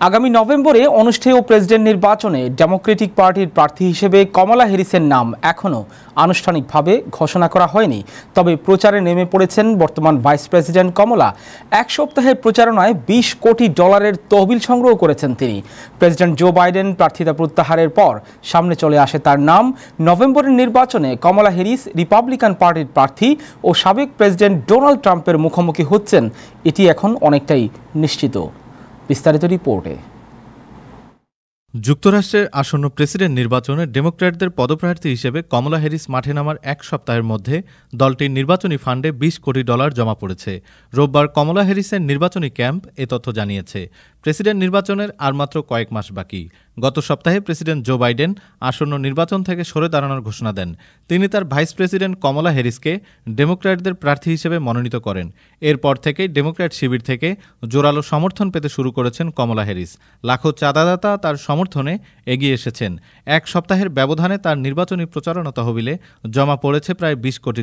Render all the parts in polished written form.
আগামী নভেম্বরে অনুষ্ঠেয় প্রেসিডেন্ট নির্বাচনে ডেমোক্রেটিক পার্টির প্রার্থী হিসেবে কমলা হ্যারিসের নাম এখনও আনুষ্ঠানিকভাবে ঘোষণা করা হয়নি। তবে প্রচারে নেমে পড়েছেন বর্তমান ভাইস প্রেসিডেন্ট কমলা। এক সপ্তাহের প্রচারণায় $20 কোটি তহবিল সংগ্রহ করেছেন তিনি। প্রেসিডেন্ট জো বাইডেন প্রার্থিতা প্রত্যাহারের পর সামনে চলে আসে তার নাম। নভেম্বরের নির্বাচনে কমলা হ্যারিস রিপাবলিকান পার্টির প্রার্থী ও সাবেক প্রেসিডেন্ট ডোনাল্ড ট্রাম্পের মুখোমুখি হচ্ছেন, এটি এখন অনেকটাই নিশ্চিত। বিস্তারিত রিপোর্টে। যুক্তরাষ্ট্রের আসন্ন প্রেসিডেন্ট নির্বাচনে ডেমোক্র্যাটদের পদপ্রার্থী হিসেবে কমলা হ্যারিস মাঠে নামার এক সপ্তাহের মধ্যে দলটির নির্বাচনী ফান্ডে $20 কোটি জমা পড়েছে। রোববার কমলা হ্যারিসের নির্বাচনী ক্যাম্প এ তথ্য জানিয়েছে। প্রেসিডেন্ট নির্বাচনের আর মাত্র কয়েক মাস বাকি। গত সপ্তাহে প্রেসিডেন্ট জো বাইডেন আসন্ন নির্বাচন থেকে সরে দাঁড়ানোর ঘোষণা দেন। তিনি তার ভাইস প্রেসিডেন্ট কমলা হ্যারিসকে ডেমোক্র্যাটদের প্রার্থী হিসেবে মনোনীত করেন। এরপর থেকেই ডেমোক্র্যাট শিবির থেকে জোরালো সমর্থন পেতে শুরু করেছেন কমলা হ্যারিস। লাখো চাঁদাদাতা তার সমর্থনে এগিয়ে এসেছেন। এক সপ্তাহের ব্যবধানে তার নির্বাচনী প্রচারণা তহবিলে জমা পড়েছে প্রায় $20 কোটি।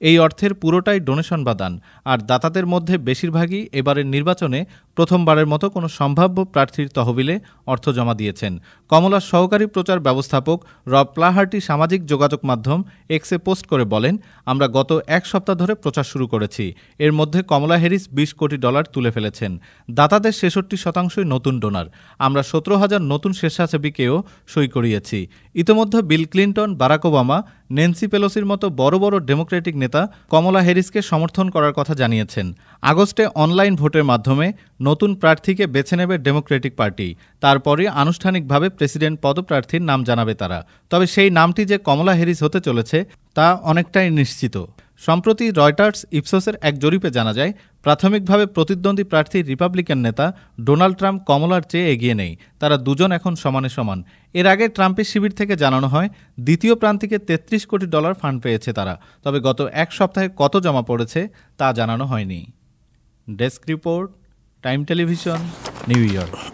এই অর্থের পুরোটাই ডোনেশন বা দান। আর দাতাদের মধ্যে বেশিরভাগই এবারের নির্বাচনে প্রথমবারের মতো কোনো সম্ভাব্য প্রার্থীর তহবিলে অর্থ জমা দিয়েছেন। কমলার সহকারী প্রচার ব্যবস্থাপক রব প্লাহার্টি সামাজিক যোগাযোগ মাধ্যম এক্সে পোস্ট করে বলেন, আমরা গত এক সপ্তাহ ধরে প্রচার শুরু করেছি। এর মধ্যে কমলা হ্যারিস $20 কোটি তুলে ফেলেছেন। দাতাদের 66% নতুন ডোনার। আমরা 17,000 নতুন স্বেচ্ছাসেবীকেও সই করিয়েছি। ইতোমধ্যে Bill Clinton, Barack Obama, Nancy পেলোসির মতো বড় বড় ডেমোক্রেটিক নেতা কমলা হ্যারিসকে সমর্থন করার কথা জানিয়েছেন। আগস্টে অনলাইন ভোটের মাধ্যমে নতুন প্রার্থীকে বেছে নেবে ডেমোক্রেটিক পার্টি। তারপরে আনুষ্ঠানিকভাবে প্রেসিডেন্ট পদপ্রার্থীর নাম জানাবে তারা। তবে সেই নামটি যে কমলা হ্যারিস হতে চলেছে তা অনেকটাই নিশ্চিত। সম্প্রতি রয়টার্স ইপসোসের এক জরিপে জানা যায়, প্রাথমিকভাবে প্রতিদ্বন্দ্বী প্রার্থী রিপাবলিকান নেতা ডোনাল্ড ট্রাম্প কমলার চেয়ে এগিয়ে নেই। তারা দুজন এখন সমানে সমান। এর আগে ট্রাম্পের শিবির থেকে জানানো হয় দ্বিতীয় প্রান্তিকে $33 কোটি ফান্ড পেয়েছে তারা। তবে গত এক সপ্তাহে কত জমা পড়েছে তা জানানো হয়নি। Desk report, time television, new York.